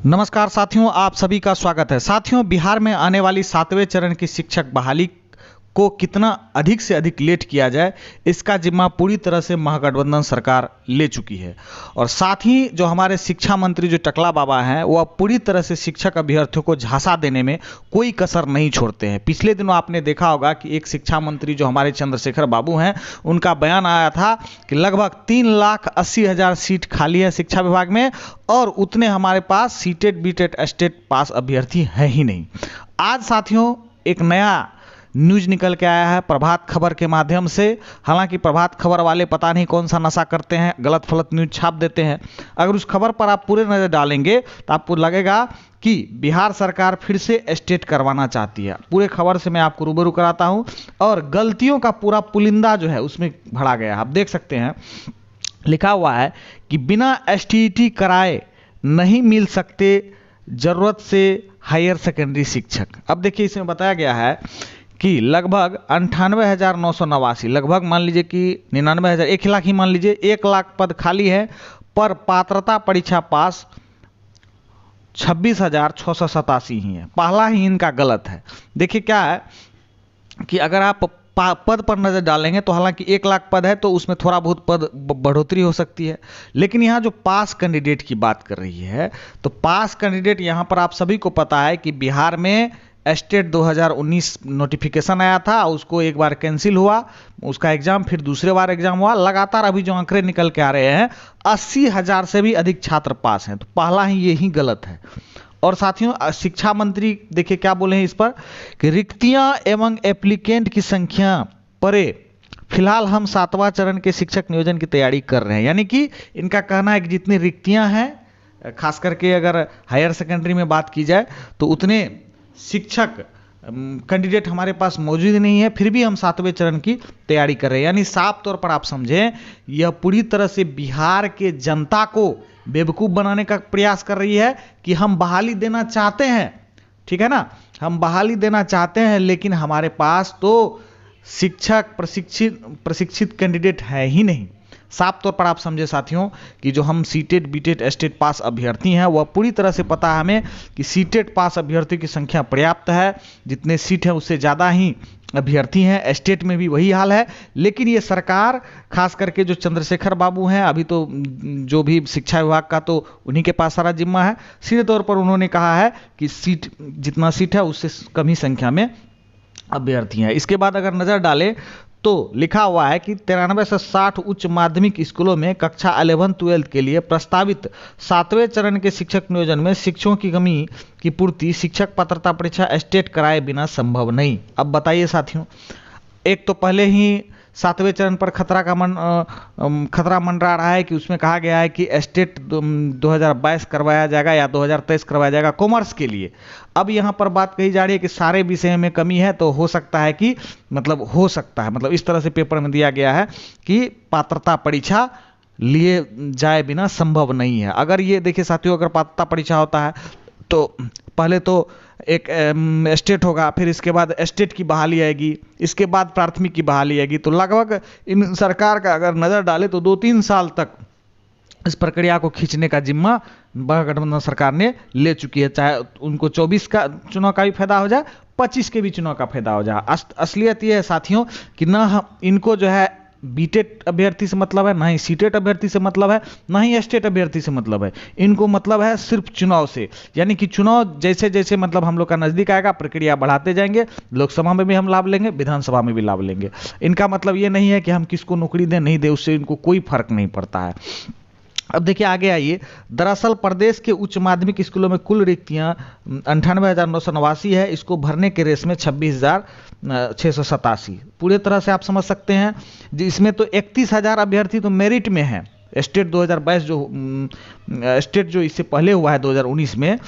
नमस्कार साथियों, आप सभी का स्वागत है। साथियों, बिहार में आने वाली 7वें चरण की शिक्षक बहाली को कितना अधिक से अधिक लेट किया जाए, इसका जिम्मा पूरी तरह से महागठबंधन सरकार ले चुकी है। और साथ ही जो हमारे शिक्षा मंत्री जो टकला बाबा हैं, वह पूरी तरह से शिक्षक अभ्यर्थियों को झांसा देने में कोई कसर नहीं छोड़ते हैं। पिछले दिनों आपने देखा होगा कि एक शिक्षा मंत्री जो हमारे चंद्रशेखर बाबू हैं, उनका बयान आया था कि लगभग 3,80,000 सीट खाली है शिक्षा विभाग में और उतने हमारे पास सीटेट बीटेट एस्टेट पास अभ्यर्थी हैं ही नहीं। आज साथियों एक नया न्यूज निकल के आया है प्रभात खबर के माध्यम से। हालांकि प्रभात खबर वाले पता नहीं कौन सा नशा करते हैं, गलत फलत न्यूज छाप देते हैं। अगर उस खबर पर आप पूरे नज़र डालेंगे तो आपको लगेगा कि बिहार सरकार फिर से एस्टेट करवाना चाहती है। पूरे खबर से मैं आपको रूबरू कराता हूं और गलतियों का पूरा पुलिंदा जो है उसमें भरा गया है। आप देख सकते हैं, लिखा हुआ है कि बिना एसटीईटी कराए नहीं मिल सकते जरूरत से हायर सेकेंडरी शिक्षक। अब देखिए, इसमें बताया गया है कि लगभग 98,989, लगभग मान लीजिए कि 99,000, 1 लाख ही मान लीजिए, 1 लाख पद खाली है, पर पात्रता परीक्षा पास 26,687 ही है। पहला ही इनका गलत है। देखिए क्या है कि अगर आप पद पर नज़र डालेंगे तो हालांकि 1 लाख पद है तो उसमें थोड़ा बहुत पद बढ़ोतरी हो सकती है, लेकिन यहाँ जो पास कैंडिडेट की बात कर रही है, तो पास कैंडिडेट यहाँ पर आप सभी को पता है कि बिहार में एस्टेट 2019 नोटिफिकेशन आया था, उसको एक बार कैंसिल हुआ, उसका एग्जाम फिर दूसरे बार एग्जाम हुआ। लगातार अभी जो आंकड़े निकल के आ रहे हैं, 80,000 से भी अधिक छात्र पास हैं। तो पहला ही यही गलत है। और साथियों, शिक्षा मंत्री देखिए क्या बोले हैं इस पर कि रिक्तियां एवं एप्लीकेंट की संख्या परे, फिलहाल हम 7वां चरण के शिक्षक नियोजन की तैयारी कर रहे हैं। यानी कि इनका कहना है कि जितनी रिक्तियां हैं, खास करके अगर हायर सेकेंडरी में बात की जाए तो उतने शिक्षक कैंडिडेट हमारे पास मौजूद नहीं है, फिर भी हम 7वें चरण की तैयारी कर रहे हैं। यानी साफ तौर पर आप समझें, यह पूरी तरह से बिहार के जनता को बेवकूफ़ बनाने का प्रयास कर रही है कि हम बहाली देना चाहते हैं, ठीक है ना, हम बहाली देना चाहते हैं, लेकिन हमारे पास तो शिक्षक प्रशिक्षित कैंडिडेट है ही नहीं। साफ तौर पर आप समझे साथियों कि जो हम सीटेट बीटेट एस्टेट पास अभ्यर्थी हैं, वह पूरी तरह से पता है हमें कि सीटेट पास अभ्यर्थियों की संख्या पर्याप्त है, जितने सीट हैं उससे ज़्यादा ही अभ्यर्थी हैं। एस्टेट में भी वही हाल है, लेकिन ये सरकार खास करके जो चंद्रशेखर बाबू हैं, अभी तो जो भी शिक्षा विभाग का तो उन्हीं के पास सारा जिम्मा है। सीधे तौर पर उन्होंने कहा है कि सीट जितना सीट है उससे कम ही संख्या में अभ्यर्थी हैं। इसके बाद अगर नज़र डालें तो लिखा हुआ है कि 93 से 60 उच्च माध्यमिक स्कूलों में कक्षा 11-12 के लिए प्रस्तावित 7वें चरण के शिक्षक नियोजन में शिक्षकों की कमी की पूर्ति शिक्षक पात्रता परीक्षा एस्टेट कराए बिना संभव नहीं। अब बताइए साथियों, एक तो पहले ही 7वें चरण पर खतरा मंडरा रहा है कि उसमें कहा गया है कि एस्टेट 2022 करवाया जाएगा या 2023 करवाया जाएगा कॉमर्स के लिए। अब यहाँ पर बात कही जा रही है कि सारे विषय में कमी है, तो हो सकता है कि मतलब इस तरह से पेपर में दिया गया है कि पात्रता परीक्षा लिए जाए बिना संभव नहीं है। अगर ये देखिए साथियों, अगर पात्रता परीक्षा होता है तो पहले तो एक एस्टेट होगा, फिर इसके बाद एस्टेट की बहाली आएगी, इसके बाद प्राथमिक की बहाली आएगी। तो लगभग इन सरकार का अगर नज़र डाले तो 2-3 साल तक इस प्रक्रिया को खींचने का जिम्मा महागठबंधन सरकार ने ले चुकी है। चाहे उनको 24 का चुनाव का भी फायदा हो जाए, 25 के भी चुनाव का फायदा हो जाए। असलियत ये है साथियों कि ना इनको जो है बीटेट अभ्यर्थी से मतलब है, ना ही सीटेट अभ्यर्थी से मतलब है, ना ही एस्टेट अभ्यर्थी से मतलब है। इनको मतलब है सिर्फ चुनाव से। यानी कि चुनाव जैसे जैसे मतलब हम लोग का नज़दीक आएगा, प्रक्रिया बढ़ाते जाएंगे, लोकसभा में भी हम लाभ लेंगे, विधानसभा में भी लाभ लेंगे। इनका मतलब ये नहीं है कि हम किसको नौकरी दें नहीं दें, उससे इनको कोई फर्क नहीं पड़ता है। अब देखिए आगे आइए। दरअसल प्रदेश के उच्च माध्यमिक स्कूलों में कुल रिक्तियां 98,989 है, इसको भरने के रेस में 26,687। पूरे तरह से आप समझ सकते हैं, इसमें तो 31,000 अभ्यर्थी तो मेरिट में है। एस्टेट 2022 जो इससे पहले हुआ है 2019 में,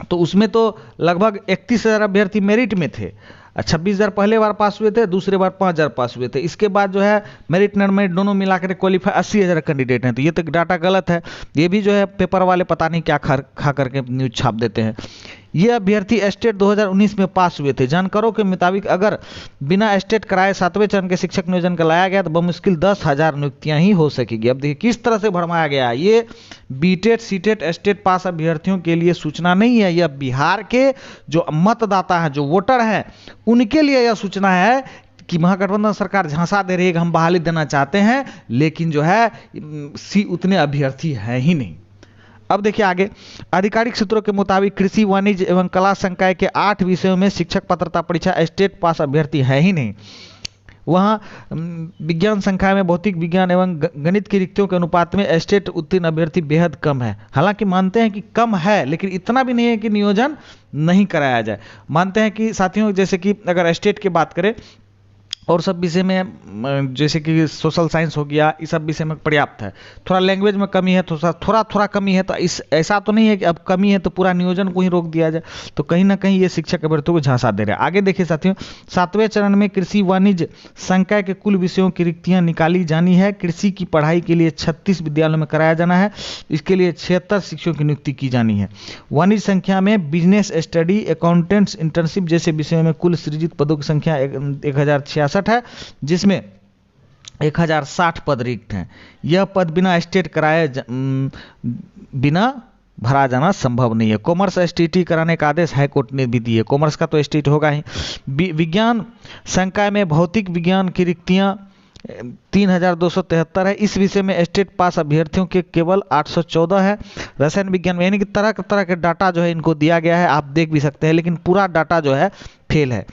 तो उसमें तो लगभग 31,000 अभ्यर्थी मेरिट में थे। 26,000 पहले बार पास हुए थे, दूसरे बार 5,000 पास हुए थे। इसके बाद जो है मेरिट नॉन मेरिट दोनों मिलाकर क्वालिफाई 80,000 कैंडिडेट हैं। तो ये तो डाटा गलत है। ये भी जो है पेपर वाले पता नहीं क्या खा करके न्यूज छाप देते हैं। ये अभ्यर्थी एस्टेट 2019 में पास हुए थे। जानकारों के मुताबिक अगर बिना एस्टेट कराए 7वें चरण के शिक्षक नियोजन का लाया गया तो बमुश्किल 10,000 नियुक्तियां ही हो सकेगी। अब देखिए किस तरह से भरमाया गया है। ये बीटेट सीटेट एस्टेट पास अभ्यर्थियों के लिए सूचना नहीं है, यह बिहार के जो मतदाता हैं, जो वोटर हैं, उनके लिए यह सूचना है कि महागठबंधन सरकार झांसा दे रही है कि हम बहाली देना चाहते हैं, लेकिन जो है उतने अभ्यर्थी हैं ही नहीं। अब देखिए आगे, आधिकारिक सूत्रों के मुताबिक कृषि, वाणिज्य एवं कला संकाय के 8 विषयों में शिक्षक पात्रता परीक्षा एस्टेट पास अभ्यर्थी है ही नहीं। वहाँ विज्ञान संकाय में भौतिक विज्ञान एवं गणित की रिक्तियों के अनुपात में एस्टेट उत्तीर्ण अभ्यर्थी बेहद कम है। हालांकि मानते हैं कि कम है, लेकिन इतना भी नहीं है कि नियोजन नहीं कराया जाए। मानते हैं कि साथियों, जैसे कि अगर एस्टेट की बात करें और सब विषय में, जैसे कि सोशल साइंस हो गया, इस सब विषय में पर्याप्त है। थोड़ा लैंग्वेज में कमी है, थोड़ा कमी है, तो ऐसा तो नहीं है कि अब कमी है तो पूरा नियोजन को ही रोक दिया जाए। तो कहीं ना कहीं ये शिक्षक अभ्यर्थियों को झांसा दे रहे हैं। आगे देखिए साथियों, 7वें चरण में कृषि वाणिज्य संकाय के कुल विषयों की रिक्तियां निकाली जानी है। कृषि की पढ़ाई के लिए 36 विद्यालयों में कराया जाना है। इसके लिए 76 शिक्षकों की नियुक्ति की जानी है। वाणिज्य संख्या में बिजनेस स्टडी, अकाउंटेंट्स, इंटर्नशिप जैसे विषयों में कुल सृजित पदों की संख्या 1066 है, जिसमें 1060 पद रिक्त हैं। यह पद बिना स्टेट कराए बिना भरा जाना संभव नहीं है। कॉमर्स एसटीटी कराने का आदेश हाईकोर्ट ने भी दिया है। कॉमर्स का तो एसटीटी होगा ही। विज्ञान संकाय में भौतिक विज्ञान की रिक्तियां 3273 है। इस विषय में एस्टेट पास अभ्यर्थियों के केवल 814 है। रसायन विज्ञान में यानी कि तरह के डाटा जो है इनको दिया गया है, आप देख भी सकते हैं, लेकिन पूरा डाटा जो है फेल है।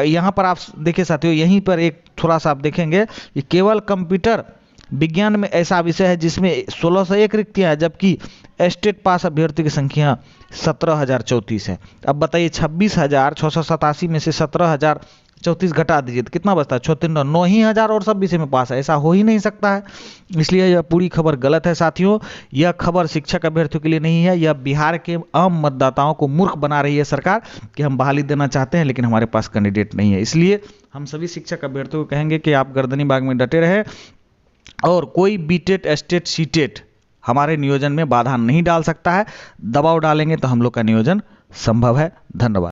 यहाँ पर आप देखिए साथियों, यहीं पर एक थोड़ा सा आप देखेंगे कि केवल कंप्यूटर विज्ञान में ऐसा विषय है जिसमें 1601 रिक्तियां है, जबकि एस्टेट पास अभ्यर्थी की संख्या 17,034 है। अब बताइए 26,687 में से 17,034 घटा दीजिए तो कितना बचता है? 9,000 और सब विषय में पास है। ऐसा हो ही नहीं सकता है। इसलिए यह पूरी खबर गलत है साथियों। यह खबर शिक्षक अभ्यर्थियों के लिए नहीं है। यह बिहार के आम मतदाताओं को मूर्ख बना रही है सरकार कि हम बहाली देना चाहते हैं लेकिन हमारे पास कैंडिडेट नहीं है। इसलिए हम सभी शिक्षक अभ्यर्थियों को कहेंगे कि आप गर्दनी बाग में डटे रहे और कोई बीटेट एस्टेट सीटेट हमारे नियोजन में बाधा नहीं डाल सकता है। दबाव डालेंगे तो हम लोग का नियोजन संभव है। धन्यवाद।